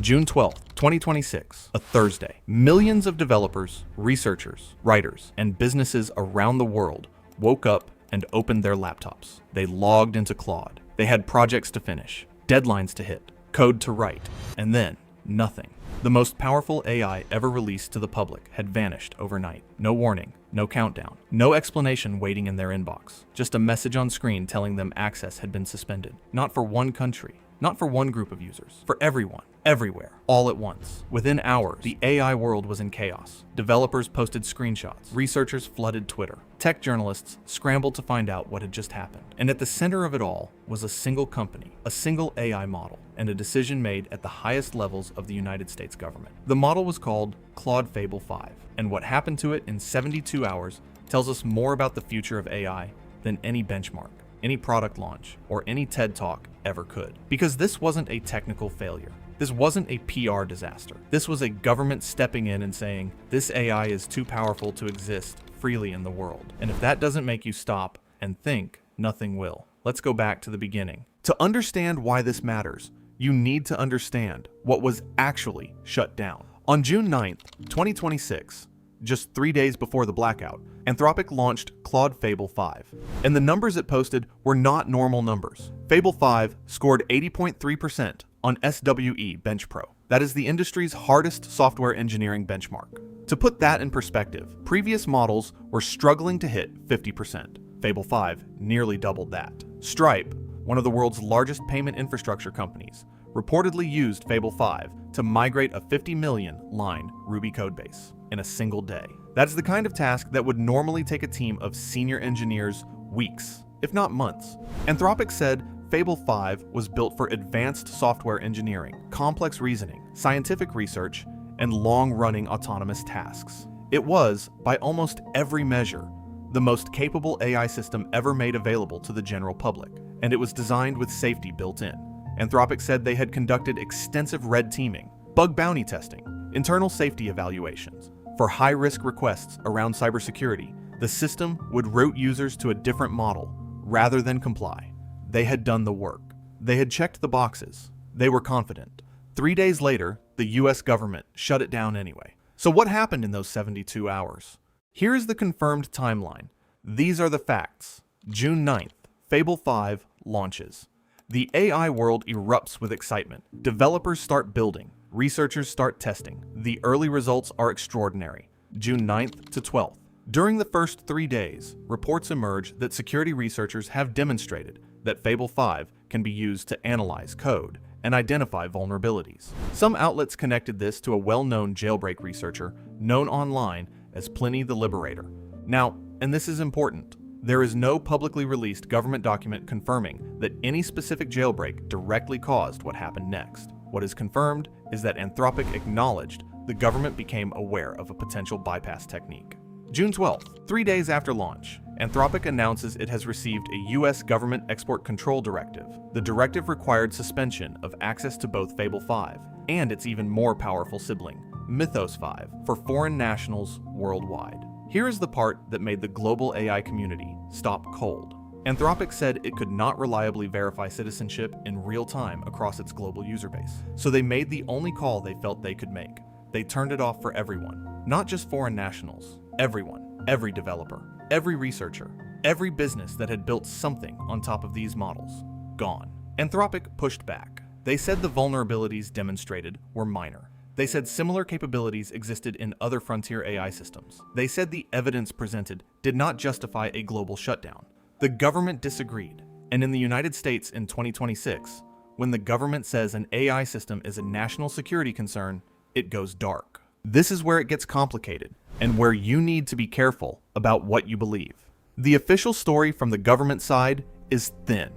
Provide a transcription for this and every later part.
June 12th, 2026, a Thursday. Millions of developers, researchers, writers, and businesses around the world woke up and opened their laptops. They logged into Claude. They had projects to finish, deadlines to hit, code to write, and then nothing. The most powerful AI ever released to the public had vanished overnight. No warning, no countdown, no explanation waiting in their inbox. Just a message on screen telling them access had been suspended. Not for one country, not for one group of users, for everyone, everywhere, all at once. Within hours, the AI world was in chaos. Developers posted screenshots, researchers flooded Twitter, tech journalists scrambled to find out what had just happened. And at the center of it all was a single company, a single AI model, and a decision made at the highest levels of the United States government. The model was called Claude Fable 5, and what happened to it in 72 hours tells us more about the future of AI than any benchmark, any product launch, or any TED Talk ever could. Because this wasn't a technical failure. This wasn't a PR disaster. This was a government stepping in and saying, this AI is too powerful to exist freely in the world. And if that doesn't make you stop and think, nothing will. Let's go back to the beginning. To understand why this matters, you need to understand what was actually shut down. On June 9th, 2026, just 3 days before the blackout, Anthropic launched Claude Fable 5, and the numbers it posted were not normal numbers. Fable 5 scored 80.3% on SWE Bench Pro. That is the industry's hardest software engineering benchmark. To put that in perspective, previous models were struggling to hit 50%. Fable 5 nearly doubled that. Stripe, one of the world's largest payment infrastructure companies, reportedly used Fable 5 to migrate a 50 million line Ruby codebase in a single day. That's the kind of task that would normally take a team of senior engineers weeks, if not months. Anthropic said Fable 5 was built for advanced software engineering, complex reasoning, scientific research, and long-running autonomous tasks. It was, by almost every measure, the most capable AI system ever made available to the general public, and it was designed with safety built in. Anthropic said they had conducted extensive red teaming, bug bounty testing, internal safety evaluations. For high-risk requests around cybersecurity, the system would route users to a different model rather than comply. They had done the work. They had checked the boxes. They were confident. 3 days later, the US government shut it down anyway. So what happened in those 72 hours? Here is the confirmed timeline. These are the facts. June 9th, Fable 5 launches. The AI world erupts with excitement. Developers start building. Researchers start testing. The early results are extraordinary. June 9th to 12th. During the first 3 days, reports emerge that security researchers have demonstrated that Fable 5 can be used to analyze code and identify vulnerabilities. Some outlets connected this to a well-known jailbreak researcher known online as Pliny the Liberator. Now, and this is important, there is no publicly released government document confirming that any specific jailbreak directly caused what happened next. What is confirmed is that Anthropic acknowledged the government became aware of a potential bypass technique. June 12th, 3 days after launch, Anthropic announces it has received a US government export control directive. The directive required suspension of access to both Fable 5 and its even more powerful sibling, Mythos 5, for foreign nationals worldwide. Here is the part that made the global AI community stop cold. Anthropic said it could not reliably verify citizenship in real time across its global user base, so they made the only call they felt they could make. They turned it off for everyone, not just foreign nationals. Everyone, every developer, every researcher, every business that had built something on top of these models, gone. Anthropic pushed back. They said the vulnerabilities demonstrated were minor. They said similar capabilities existed in other frontier AI systems. They said the evidence presented did not justify a global shutdown. The government disagreed, and in the United States in 2026, when the government says an AI system is a national security concern, it goes dark. This is where it gets complicated, and where you need to be careful about what you believe. The official story from the government side is thin.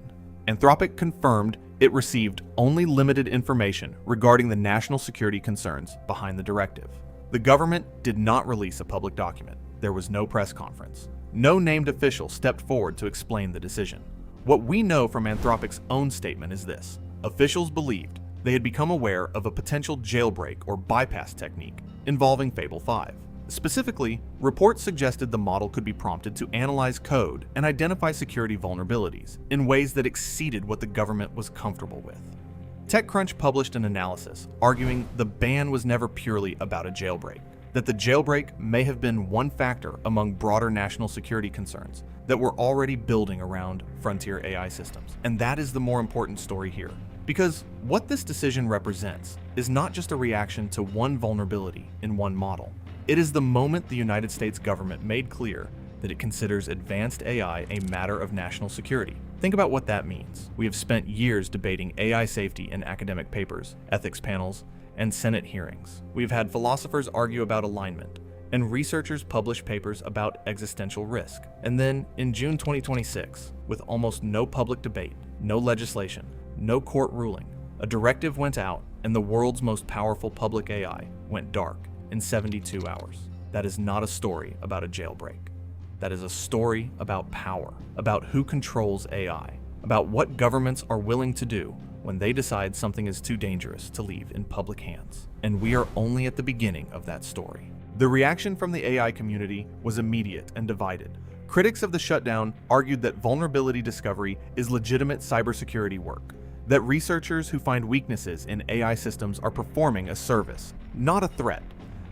Anthropic confirmed it received only limited information regarding the national security concerns behind the directive. The government did not release a public document. There was no press conference. No named official stepped forward to explain the decision. What we know from Anthropic's own statement is this: officials believed they had become aware of a potential jailbreak or bypass technique involving Fable 5. Specifically, reports suggested the model could be prompted to analyze code and identify security vulnerabilities in ways that exceeded what the government was comfortable with. TechCrunch published an analysis arguing the ban was never purely about a jailbreak, that the jailbreak may have been one factor among broader national security concerns that were already building around frontier AI systems. And that is the more important story here. Because what this decision represents is not just a reaction to one vulnerability in one model. It is the moment the United States government made clear that it considers advanced AI a matter of national security. Think about what that means. We have spent years debating AI safety in academic papers, ethics panels, and Senate hearings. We've had philosophers argue about alignment, and researchers publish papers about existential risk. And then, in June 2026, with almost no public debate, no legislation, no court ruling, a directive went out and the world's most powerful public AI went dark in 72 hours. That is not a story about a jailbreak. That is a story about power, about who controls AI, about what governments are willing to do when they decide something is too dangerous to leave in public hands. And we are only at the beginning of that story. The reaction from the AI community was immediate and divided. Critics of the shutdown argued that vulnerability discovery is legitimate cybersecurity work, that researchers who find weaknesses in AI systems are performing a service, not a threat,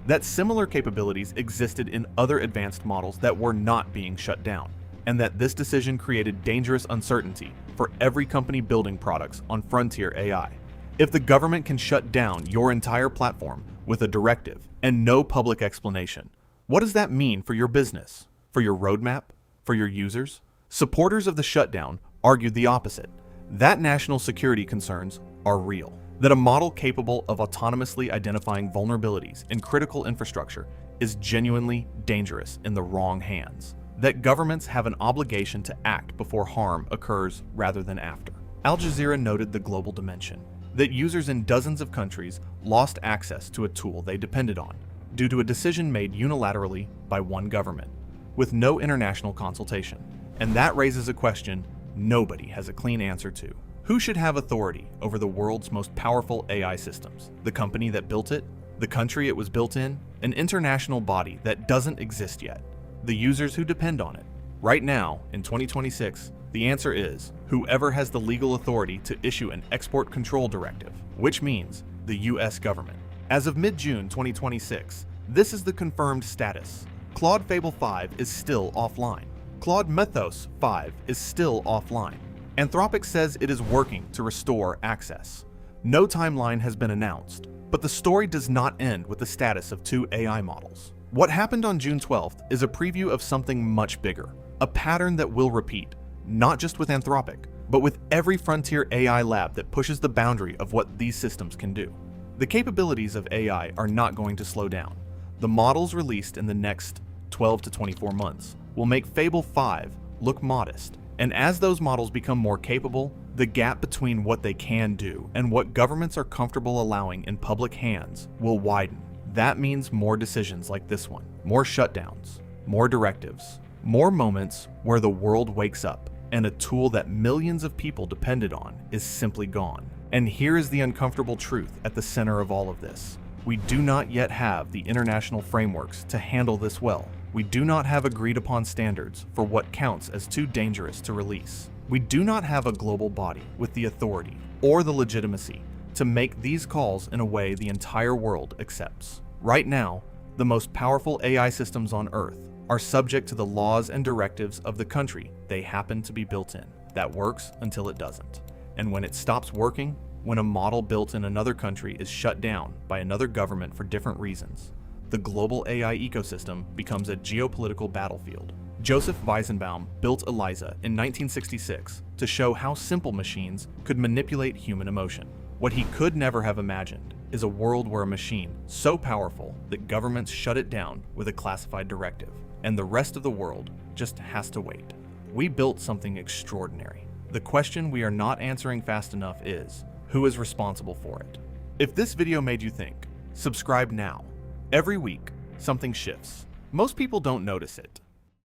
that similar capabilities existed in other advanced models that were not being shut down, and that this decision created dangerous uncertainty for every company building products on frontier AI. If the government can shut down your entire platform with a directive and no public explanation, what does that mean for your business, for your roadmap, for your users? Supporters of the shutdown argued the opposite, that national security concerns are real, that a model capable of autonomously identifying vulnerabilities in critical infrastructure is genuinely dangerous in the wrong hands, that governments have an obligation to act before harm occurs rather than after. Al Jazeera noted the global dimension, that users in dozens of countries lost access to a tool they depended on due to a decision made unilaterally by one government, with no international consultation. And that raises a question nobody has a clean answer to. Who should have authority over the world's most powerful AI systems? The company that built it? The country it was built in? An international body that doesn't exist yet? The users who depend on it? Right now, in 2026, the answer is whoever has the legal authority to issue an export control directive, which means the US government. As of mid-June 2026, this is the confirmed status. Claude Fable 5 is still offline. Claude Mythos 5 is still offline. Anthropic says it is working to restore access. No timeline has been announced, but the story does not end with the status of two AI models. What happened on June 12th is a preview of something much bigger, a pattern that will repeat, not just with Anthropic, but with every frontier AI lab that pushes the boundary of what these systems can do. The capabilities of AI are not going to slow down. The models released in the next 12 to 24 months will make Fable 5 look modest. And as those models become more capable, the gap between what they can do and what governments are comfortable allowing in public hands will widen. That means more decisions like this one, more shutdowns, more directives, more moments where the world wakes up and a tool that millions of people depended on is simply gone. And here is the uncomfortable truth at the center of all of this. We do not yet have the international frameworks to handle this well. We do not have agreed upon standards for what counts as too dangerous to release. We do not have a global body with the authority or the legitimacy to make these calls in a way the entire world accepts. Right now, the most powerful AI systems on Earth are subject to the laws and directives of the country they happen to be built in. That works until it doesn't. And when it stops working, when a model built in another country is shut down by another government for different reasons, the global AI ecosystem becomes a geopolitical battlefield. Joseph Weizenbaum built ELIZA in 1966 to show how simple machines could manipulate human emotion. What he could never have imagined is a world where a machine so powerful that governments shut it down with a classified directive, and the rest of the world just has to wait. We built something extraordinary. The question we are not answering fast enough is, who is responsible for it? If this video made you think, subscribe now. Every week, something shifts. Most people don't notice it.